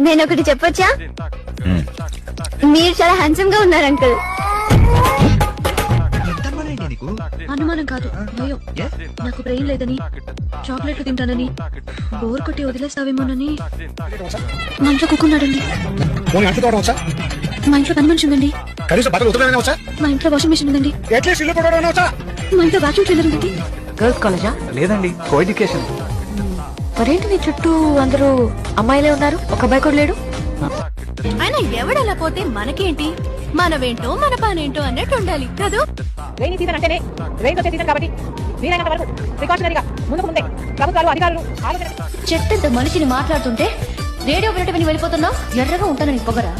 నేను ఒకటి చెప్పొచ్చా? మీరు చాలా హ్యాండ్సమ్ గా ఉన్నారు అంకుల్. అనుమానం కాదు, భయం. నాకు బ్రెయిన్ లేదని, చాక్లెట్లు తింటానని, బోర్ కొట్టి వదిలేస్తావేమోనని మా ఇంట్లో కుక్కున్నాడండి. మా ఇంట్లో పని మనిషి ఉందండి. మా ఇంట్లో వాషింగ్ మిషన్ ఉందండి. మా ఇంట్లో వాక్యూమ్ క్లీనర్ ఉంది. గర్ల్స్ కాలేజా? లేదండి, కో ఎడ్యుకేషన్. మరేంటి నీ చుట్టూ అందరూ అమ్మాయిలే ఉన్నారు, ఒక అబ్బాయి కూడా లేడు? ఆయన ఎవడలా పోతే మనకేంటి, మనవేంటో మన పనేంటో అన్నట్టు ఉండాలి కాదు. రైనీ సీజన్ అంటేనే రైన్ వచ్చే సీజన్ కాబట్టి వీలైనంత వరకు ప్రికాషనరీగా ముందుకు ముందే ప్రభుత్వాలు అధికారులు ఆలోచన. చెట్టంత మనిషిని మాట్లాడుతుంటే రేడియో వినటమని వెళ్ళిపోతున్నావు. ఎర్రగా ఉంటానని పొగరా?